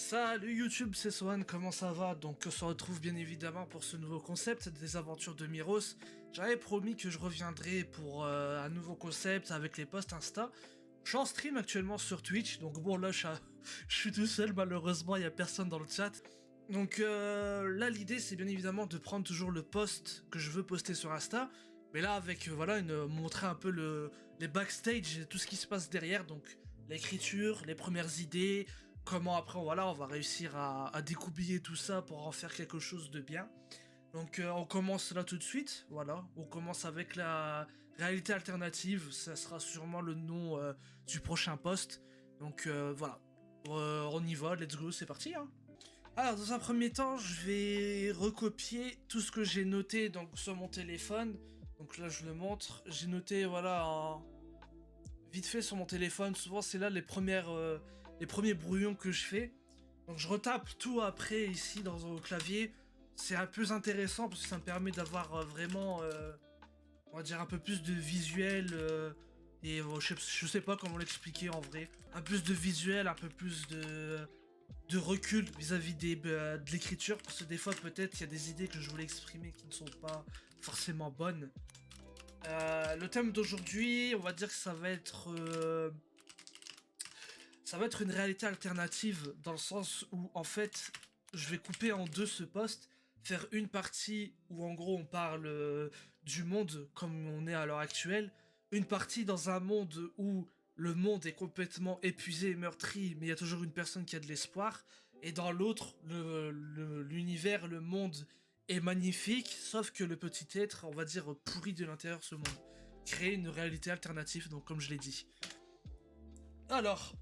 Salut YouTube, c'est Swan, comment ça va? Donc on se retrouve bien évidemment pour ce nouveau concept des aventures de Miros. J'avais promis que je reviendrai pour un nouveau concept avec les posts Insta. Je suis en stream actuellement sur Twitch, donc bon là je suis tout seul, malheureusement il n'y a personne dans le chat. Donc là l'idée c'est bien évidemment de prendre toujours le post que je veux poster sur Insta, mais là avec voilà montrer un peu les backstage et tout ce qui se passe derrière, donc l'écriture, les premières idées, comment après voilà on va réussir à découpiller tout ça pour en faire quelque chose de bien. Donc on commence là tout de suite, voilà, on commence avec la réalité alternative, ça sera sûrement le nom du prochain post. Donc voilà, on y va, let's go, c'est parti hein. Alors dans un premier temps, je vais recopier tout ce que j'ai noté donc sur mon téléphone. Donc là je le montre, j'ai noté voilà vite fait sur mon téléphone, souvent c'est là les premiers brouillons que je fais. Donc je retape tout après ici dans le clavier. C'est un peu plus intéressant parce que ça me permet d'avoir vraiment, on va dire un peu plus de visuel et je sais pas comment l'expliquer en vrai. Un peu plus de visuel, un peu plus de recul vis-à-vis de l'écriture parce que des fois peut-être il y a des idées que je voulais exprimer qui ne sont pas forcément bonnes. Le thème d'aujourd'hui, on va dire que ça va être une réalité alternative dans le sens où en fait je vais couper en deux ce post, faire une partie où en gros on parle du monde comme on est à l'heure actuelle, une partie dans un monde où le monde est complètement épuisé et meurtri mais il y a toujours une personne qui a de l'espoir, et dans l'autre l'univers, le monde est magnifique sauf que le petit être, on va dire, pourri de l'intérieur de ce monde. Créer une réalité alternative, donc comme je l'ai dit. Alors,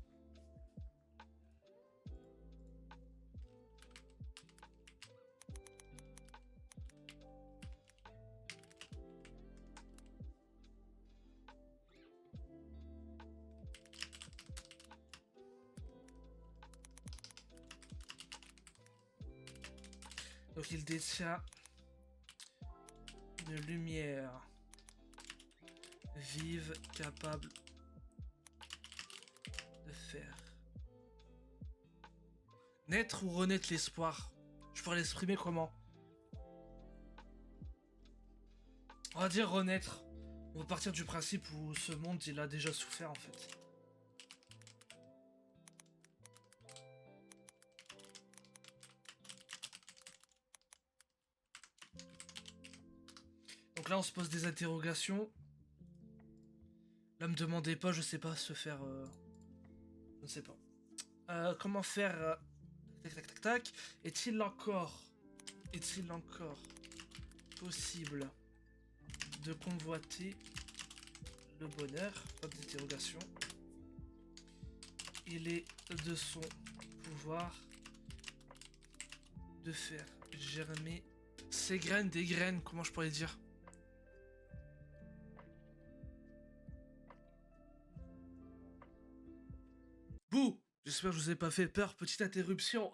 donc il détient une lumière vive capable de faire naître ou renaître l'espoir. Je pourrais l'exprimer comment? On va dire renaître. On va partir du principe où ce monde il a déjà souffert en fait. Donc là on se pose des interrogations. Là me demandez pas, je sais pas se faire... Je ne sais pas. Comment faire... tac tac tac tac. Est-il encore possible de convoiter le bonheur? Pas d'interrogation. Il est de son pouvoir de faire germer ces graines, des graines, comment je pourrais dire? Bouh! J'espère que je vous ai pas fait peur, petite interruption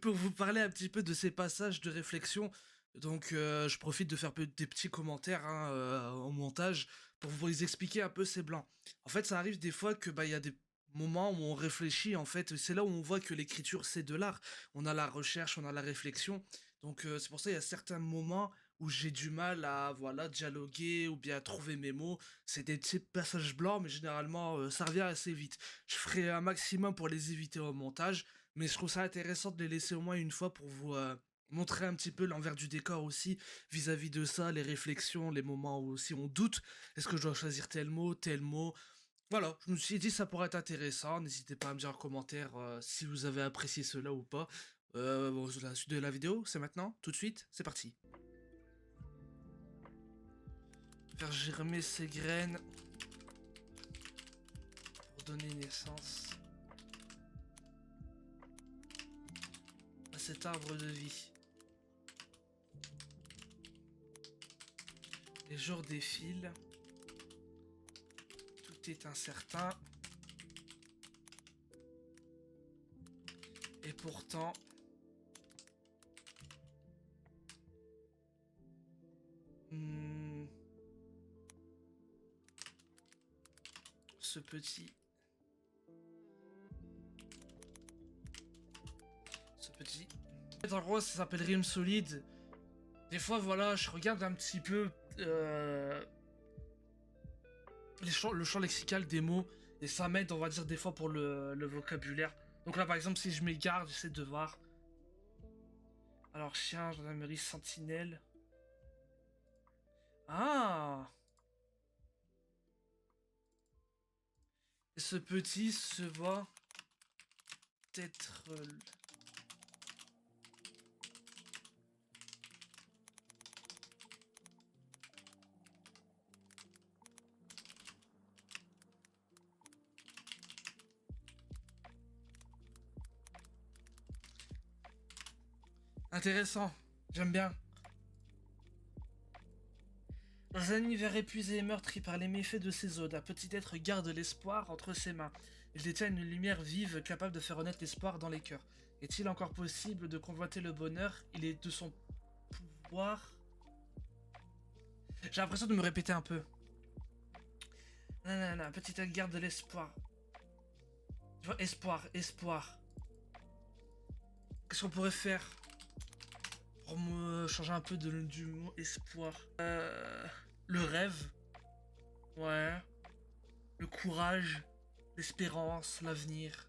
pour vous parler un petit peu de ces passages de réflexion. Donc je profite de faire des petits commentaires hein, en montage pour vous expliquer un peu ces blancs. En fait ça arrive des fois que il y a des moments où on réfléchit, en fait c'est là où on voit que l'écriture c'est de l'art. On a la recherche, on a la réflexion. Donc c'est pour ça il y a certains moments où j'ai du mal à voilà dialoguer ou bien à trouver mes mots. C'est des petits passages blancs mais généralement ça revient assez vite. Je ferai un maximum pour les éviter au montage, mais je trouve ça intéressant de les laisser au moins une fois pour vous montrer un petit peu l'envers du décor aussi vis-à-vis de ça, les réflexions, les moments où aussi on doute, est-ce que je dois choisir tel mot, tel mot. Voilà, je me suis dit ça pourrait être intéressant, n'hésitez pas à me dire en commentaire si vous avez apprécié cela ou pas. Bon, la suite de la vidéo, c'est maintenant, tout de suite, c'est parti. Faire germer ces graines pour donner naissance à cet arbre de vie. Les jours défilent, tout est incertain, et pourtant, ce petit dit. En gros, ça s'appelle Rime Solide. Des fois, voilà, je regarde un petit peu le champ lexical des mots. Et ça m'aide, on va dire, des fois pour le vocabulaire. Donc là, par exemple, si je m'égare, j'essaie de voir. Alors, chien, gendarmerie, sentinelle. Ah! Et ce petit se voit être... intéressant. J'aime bien. Dans un univers épuisé et meurtri par les méfaits de ses odes, un petit être garde l'espoir entre ses mains. Il détient une lumière vive capable de faire renaître l'espoir dans les cœurs. Est-il encore possible de convoiter le bonheur? Il est de son pouvoir. J'ai l'impression de me répéter un peu. Non, petit être garde de l'espoir. Tu vois, espoir. Qu'est-ce qu'on pourrait faire pour me changer un peu du mot espoir? Le rêve. Ouais. Le courage. L'espérance. L'avenir.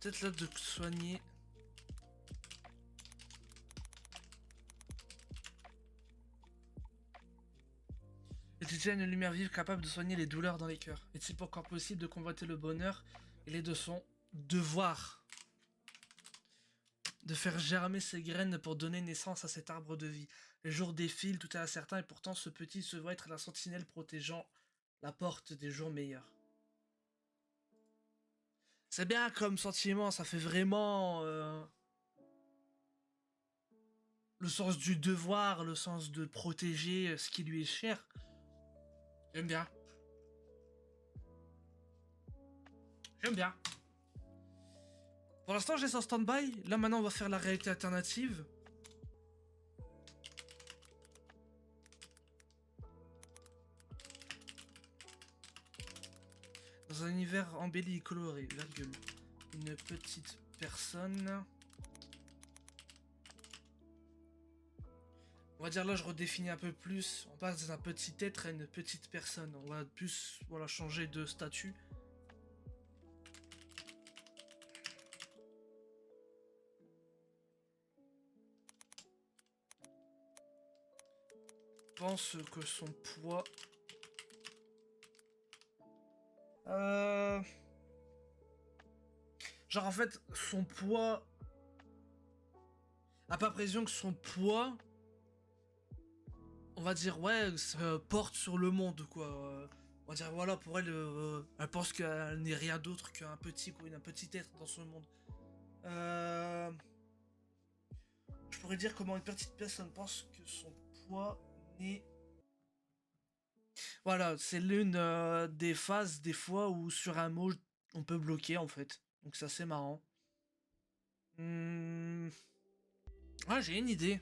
Peut-être là de soigner. Il détient une lumière vive capable de soigner les douleurs dans les cœurs. Est-il pas encore possible de convoiter le bonheur? Il est de son devoir de faire germer ses graines pour donner naissance à cet arbre de vie. Les jours défilent, tout est incertain, et pourtant ce petit se voit être la sentinelle protégeant la porte des jours meilleurs. C'est bien comme sentiment, ça fait vraiment le sens du devoir, le sens de protéger ce qui lui est cher. J'aime bien. J'aime bien. Pour l'instant, j'ai en stand-by. Là, maintenant, on va faire la réalité alternative. Dans un univers embelli et coloré, virgule. Une petite personne. On va dire là, je redéfinis un peu plus. On passe d'un petit être à une petite personne. On va plus, voilà, changer de statut. Pense que son poids... Genre en fait, son poids... A pas l'impression que son poids... On va dire, ouais, ça porte sur le monde, quoi. On va dire, voilà, pour elle, elle pense qu'elle n'est rien d'autre qu'un petit, quoi, un petit être dans ce monde. Je pourrais dire comment une petite personne pense que son poids n'est... Voilà, c'est l'une des phases, des fois, où sur un mot, on peut bloquer, en fait. Donc c'est assez marrant. Ah, j'ai une idée.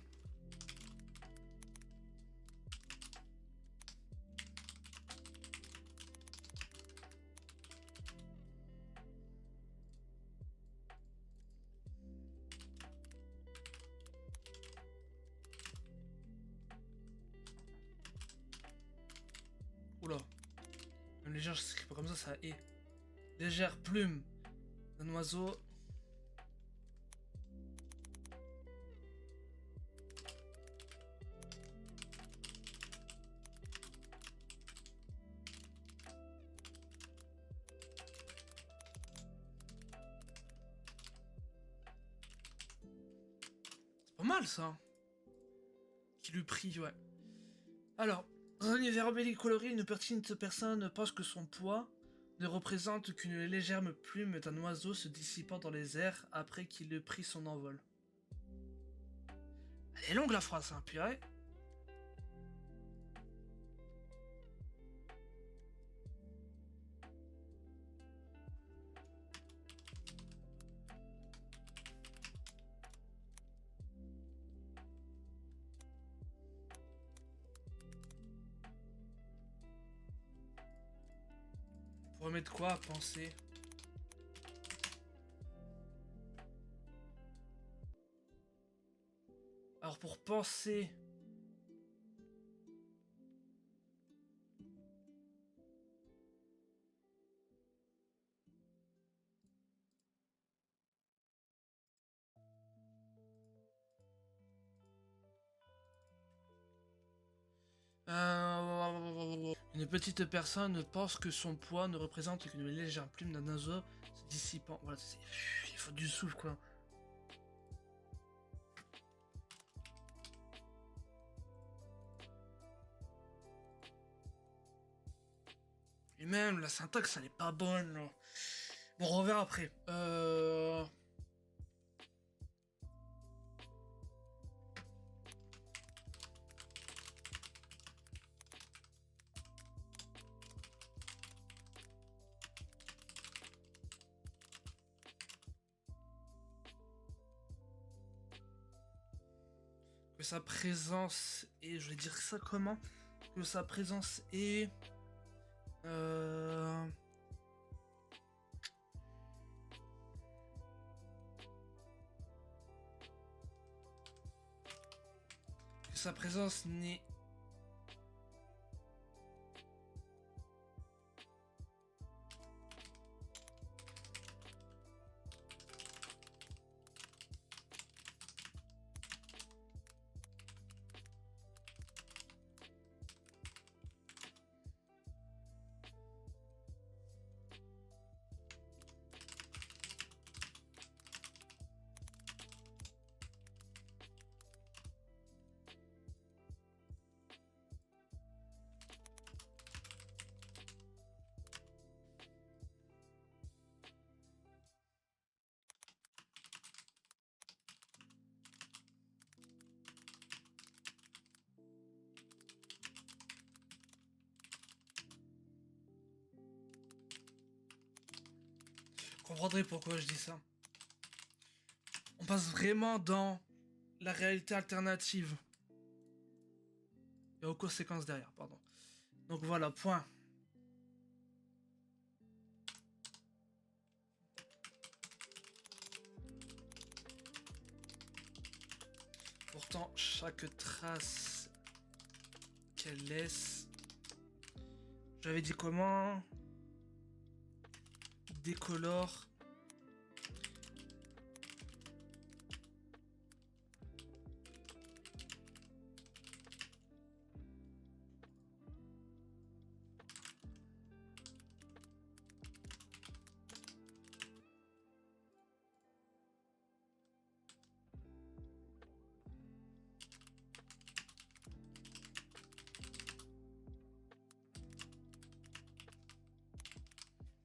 Oula. Une légère, je sais pas comme ça est. Légère plume d'un oiseau. C'est pas mal ça. Qui lui prie, ouais. Alors, dans un univers embelli et coloré, une petite personne pense que son poids ne représente qu'une légère plume d'un oiseau se dissipant dans les airs après qu'il ait pris son envol. Elle est longue la phrase, hein, purée. mettre quoi à penser? Alors pour penser... Une petite personne pense que son poids ne représente qu'une légère plume d'un oiseau se dissipant. Voilà, il faut du souffle quoi. Et même la syntaxe elle est pas bonne là. Bon, on reverra après. Que sa présence est... Je vais dire ça comment? Que sa présence est... Que sa présence n'est... Vous comprendrez pourquoi je dis ça. On passe vraiment dans la réalité alternative. Et aux conséquences derrière, pardon. Donc voilà, point. Pourtant, chaque trace qu'elle laisse... J'avais dit comment? Décolore.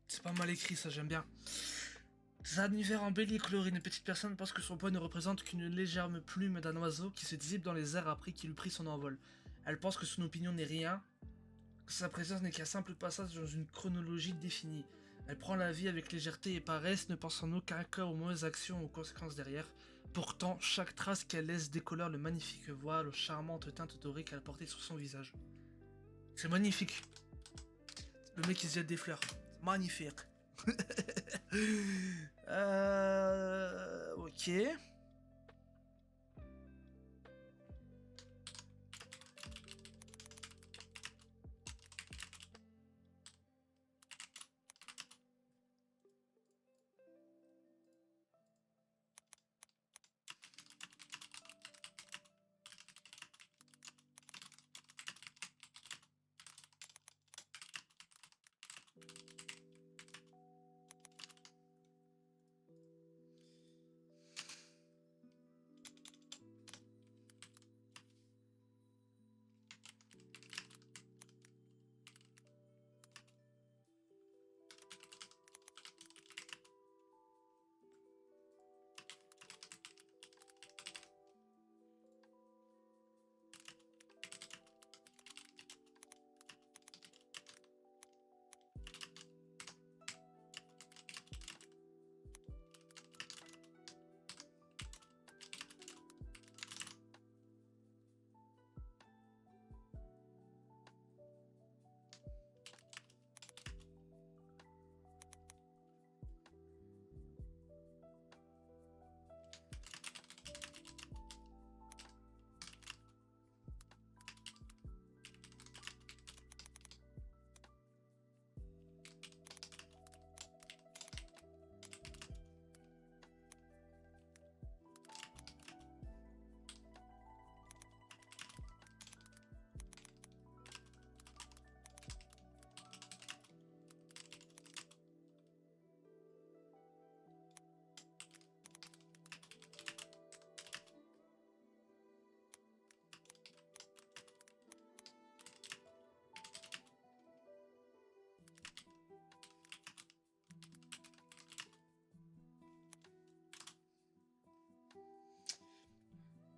C'est pas mal écrit, ça, j'aime bien. Un univers embelli et coloré. Une petite personne pense que son poids ne représente qu'une légère plume d'un oiseau qui se dissipe dans les airs après qu'il eut pris son envol. Elle pense que son opinion n'est rien, que sa présence n'est qu'un simple passage dans une chronologie définie. Elle prend la vie avec légèreté et paresse, ne pense en aucun cas aux mauvaises actions ou aux conséquences derrière. Pourtant, chaque trace qu'elle laisse décolore le magnifique voile aux charmantes teintes dorées qu'elle portait sur son visage. C'est magnifique. Le mec il se jette des fleurs. Magnifique. Ok.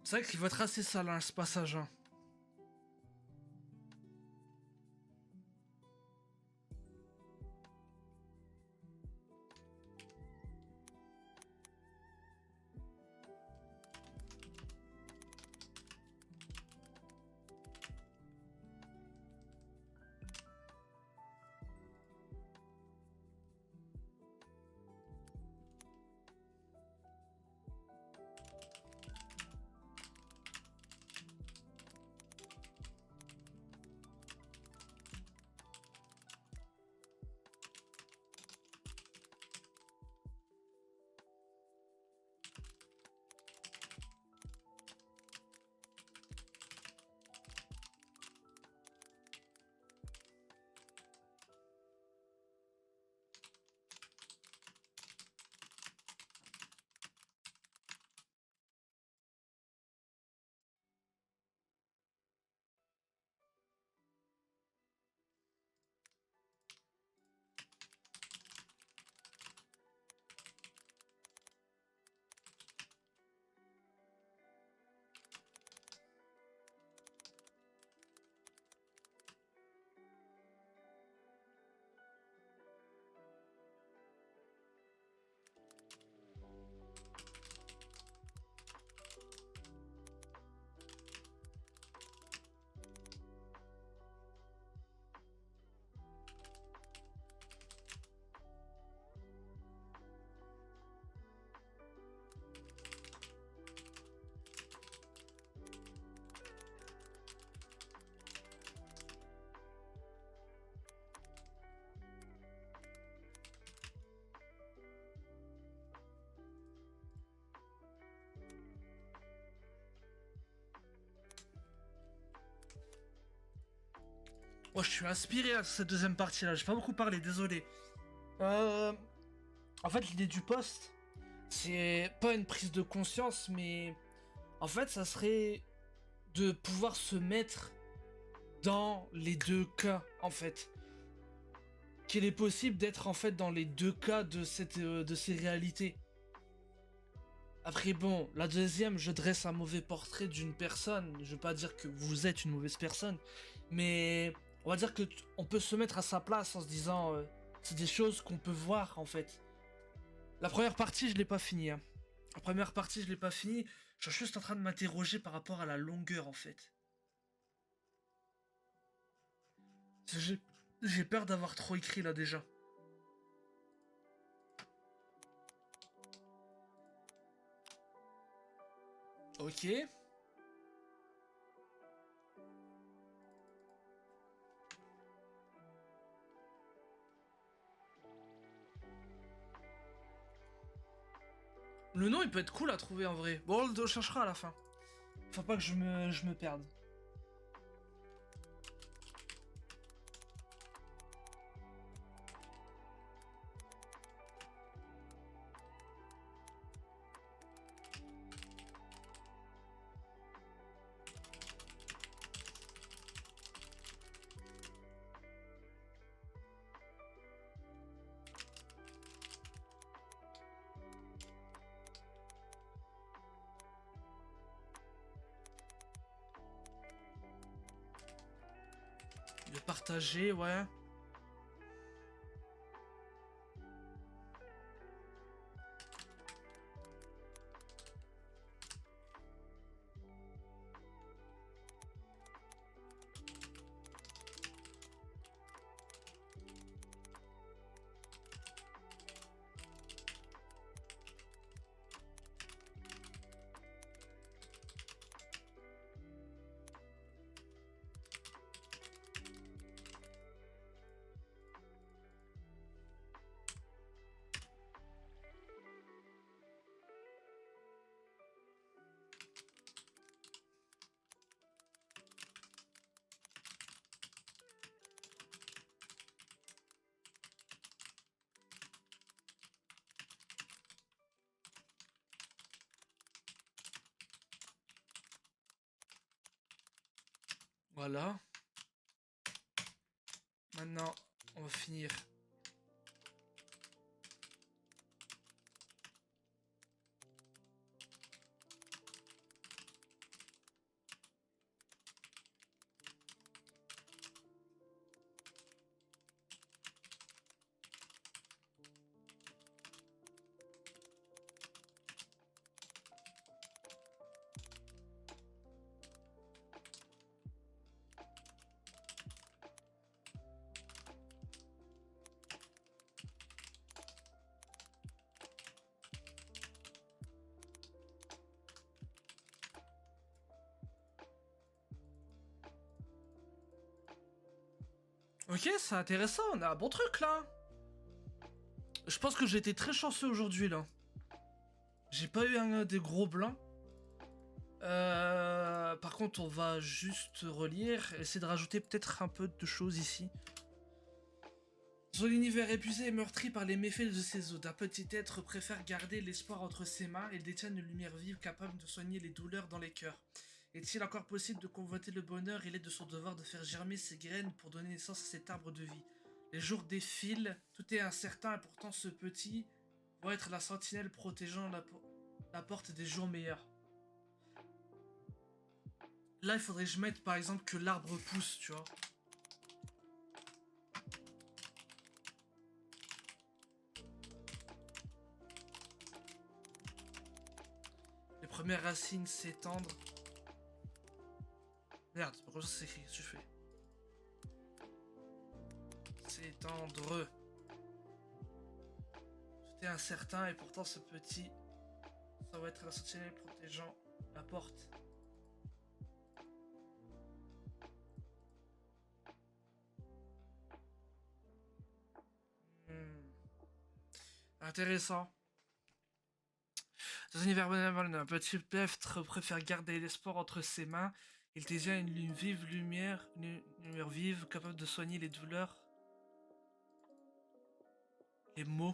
C'est vrai qu'il va être assez sale, hein, ce passage, hein. Moi, je suis inspiré à cette deuxième partie-là. J'ai pas beaucoup parlé, désolé. Euh, En fait, l'idée du poste, c'est pas une prise de conscience, mais en fait, ça serait de pouvoir se mettre dans les deux cas, en fait. Qu'il est possible d'être en fait dans les deux cas de ces réalités. Après bon, la deuxième, je dresse un mauvais portrait d'une personne. Je veux pas dire que vous êtes une mauvaise personne, mais on va dire que on peut se mettre à sa place en se disant, c'est des choses qu'on peut voir en fait. La première partie, je l'ai pas fini, hein. La première partie, je l'ai pas fini. Je suis juste en train de m'interroger par rapport à la longueur en fait. J'ai j'ai peur d'avoir trop écrit là déjà. Ok. Le nom il peut être cool à trouver en vrai. Bon, on le cherchera à la fin. Faut pas que je me perde. De partager, ouais. Voilà. Maintenant, on va finir. Ok, c'est intéressant, on a un bon truc là. Je pense que j'ai été très chanceux aujourd'hui là. J'ai pas eu des gros blancs. Par contre, on va juste relire, essayer de rajouter peut-être un peu de choses ici. Son univers épuisé et meurtri par les méfaits de ses eaux, un petit être préfère garder l'espoir entre ses mains et détient une lumière vive capable de soigner les douleurs dans les cœurs. Est-il encore possible de convoiter le bonheur? Il est de son devoir de faire germer ses graines pour donner naissance à cet arbre de vie. Les jours défilent, tout est incertain et pourtant ce petit va être la sentinelle protégeant la porte des jours meilleurs. Là, il faudrait que je mette par exemple que l'arbre pousse, tu vois. Les premières racines s'étendre. Merde, pourquoi ça c'est écrit? Qu'est-ce que je fais? S'étendre. Tout est incertain et pourtant ce petit, ça va être la sentinelle protégeant la porte. Intéressant. Dans un univers bénévole, un petit être préfère garder l'espoir entre ses mains. Il désire une vive lumière, une lumière vive, capable de soigner les douleurs. Les mots.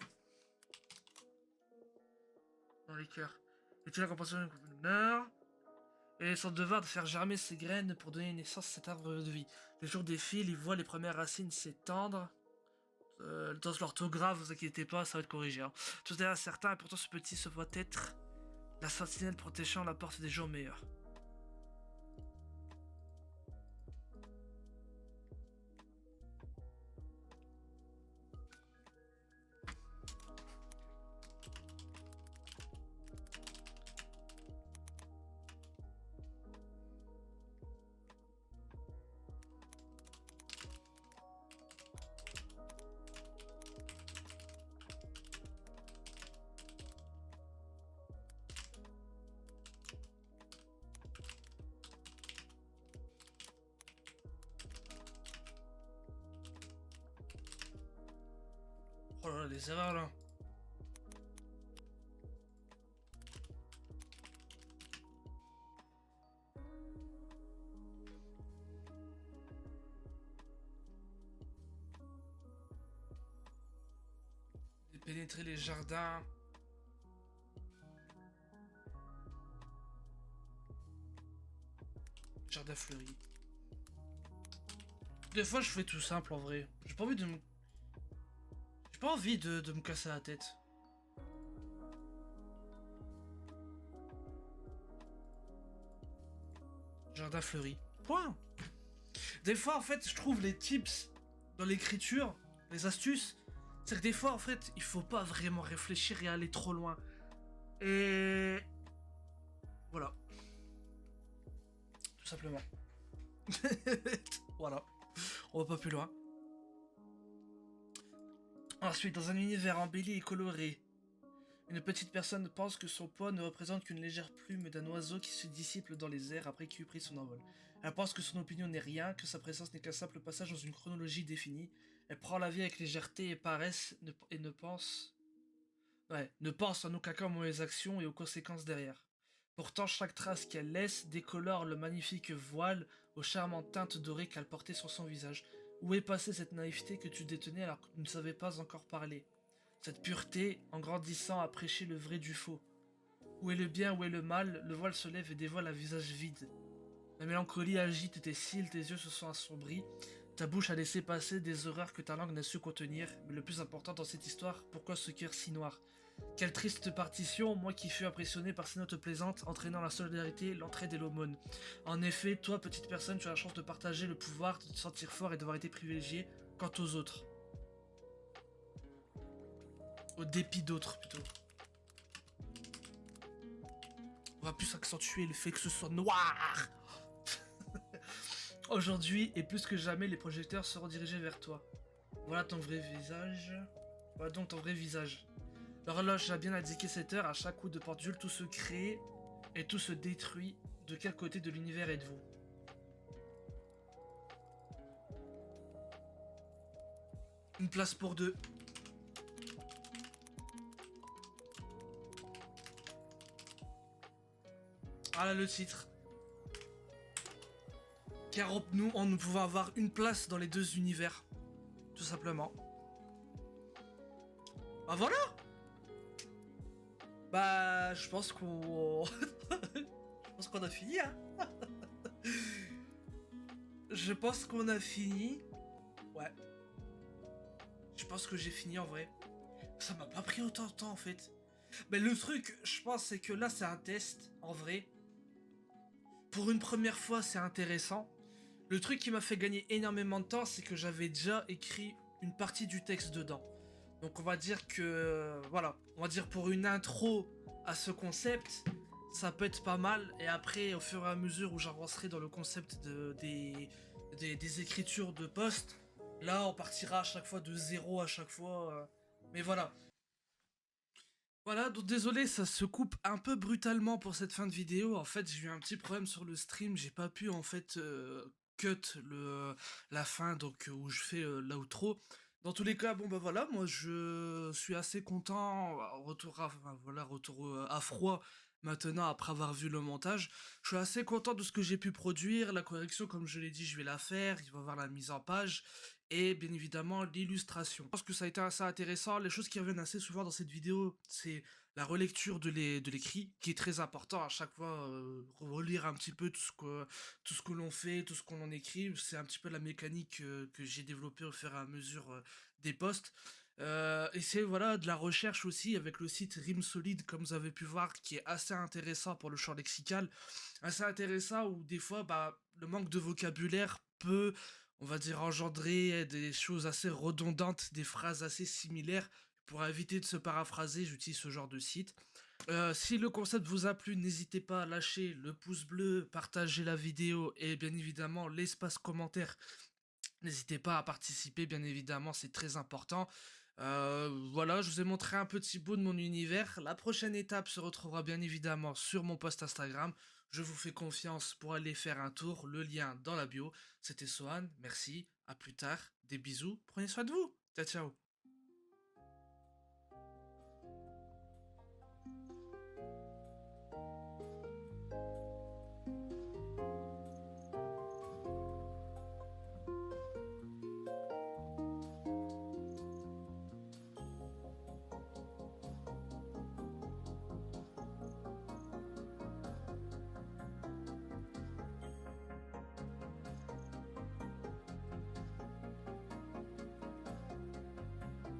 Dans les cœurs. Et tu la compassion du bonheur. Et son devoir de faire germer ses graines pour donner naissance à cet arbre de vie. Le jour défile, il voit les premières racines s'étendre. Dans l'orthographe, vous inquiétez pas, ça va être corrigé. Hein. Tout est incertain et pourtant ce petit se voit être la sentinelle protégeant la porte des jours meilleurs. Oh là là, les erreurs là. Pénétrer les jardins. Jardin fleuri. Des fois je fais tout simple en vrai. J'ai pas envie de me... J'ai pas envie de me casser la tête. Jardin fleuri. Point. Des fois en fait je trouve les tips dans l'écriture, les astuces, c'est que des fois en fait il faut pas vraiment réfléchir et aller trop loin. Et voilà. Tout simplement. Voilà. On va pas plus loin. Ensuite, dans un univers embelli et coloré, une petite personne pense que son poids ne représente qu'une légère plume d'un oiseau qui se dissipe dans les airs après qu'il eut pris son envol. Elle pense que son opinion n'est rien, que sa présence n'est qu'un simple passage dans une chronologie définie. Elle prend la vie avec légèreté et paresse et ne pense... Ouais, ne pense en aucun cas aux mauvaises actions et aux conséquences derrière. Pourtant, chaque trace qu'elle laisse décolore le magnifique voile aux charmantes teintes dorées qu'elle portait sur son visage. Où est passée cette naïveté que tu détenais alors que tu ne savais pas encore parler? Cette pureté, en grandissant, a prêché le vrai du faux. Où est le bien, où est le mal? Le voile se lève et dévoile un visage vide. La mélancolie agite tes cils, tes yeux se sont assombris. Ta bouche a laissé passer des horreurs que ta langue n'a su contenir. Mais le plus important dans cette histoire, pourquoi ce cœur si noir? Quelle triste partition, moi qui fus impressionné par ces notes plaisantes, entraînant la solidarité, l'entraide et l'aumône. En effet, toi, petite personne, tu as la chance de partager le pouvoir, de te sentir fort et d'avoir été privilégié, quant aux autres. Au dépit d'autres, plutôt. On va plus accentuer le fait que ce soit noir. Aujourd'hui, et plus que jamais, les projecteurs seront dirigés vers toi. Voilà ton vrai visage. Voilà donc ton vrai visage. L'horloge a bien indiqué cette heure, à chaque coup de pendule, tout se crée et tout se détruit. De quel côté de l'univers êtes-vous? Une place pour deux. Voilà le titre. Car nous, on pouvait avoir une place dans les deux univers. Tout simplement. Bah voilà. Bah, je pense qu'on... je pense qu'on a fini, hein. Je pense qu'on a fini. Ouais. Je pense que j'ai fini en vrai. Ça m'a pas pris autant de temps en fait. Mais le truc, je pense, c'est que là, c'est un test, en vrai. Pour une première fois, c'est intéressant. Le truc qui m'a fait gagner énormément de temps, c'est que j'avais déjà écrit une partie du texte dedans. Donc on va dire que, voilà, on va dire pour une intro à ce concept, ça peut être pas mal. Et après, au fur et à mesure où j'avancerai dans le concept des écritures de poste, là on partira à chaque fois de zéro à chaque fois. Mais voilà. Voilà, donc désolé, ça se coupe un peu brutalement pour cette fin de vidéo. En fait, j'ai eu un petit problème sur le stream, j'ai pas pu en fait cut la fin, donc où je fais l'outro. Dans tous les cas, bon bah voilà, moi je suis assez content. Retour à, enfin, voilà, retour à froid maintenant après avoir vu le montage. Je suis assez content de ce que j'ai pu produire. La correction, comme je l'ai dit, je vais la faire. Il va y avoir la mise en page et bien évidemment l'illustration. Je pense que ça a été assez intéressant. Les choses qui reviennent assez souvent dans cette vidéo, c'est la relecture de l'écrit, qui est très important à chaque fois, relire un petit peu tout ce que l'on fait, tout ce qu'on en écrit. C'est un petit peu la mécanique que j'ai développée au fur et à mesure des posts. Et c'est voilà de la recherche aussi avec le site Rime Solide, comme vous avez pu voir, qui est assez intéressant pour le champ lexical, assez intéressant où des fois bah, le manque de vocabulaire peut, on va dire, engendrer des choses assez redondantes, des phrases assez similaires. Pour éviter de se paraphraser, j'utilise ce genre de site. Si le concept vous a plu, n'hésitez pas à lâcher le pouce bleu, partager la vidéo et bien évidemment l'espace commentaire. N'hésitez pas à participer, bien évidemment, c'est très important. Voilà, je vous ai montré un petit bout de mon univers. La prochaine étape se retrouvera bien évidemment sur mon post Instagram. Je vous fais confiance pour aller faire un tour, le lien dans la bio. C'était Sohan, merci, à plus tard, des bisous, prenez soin de vous. Ciao ciao.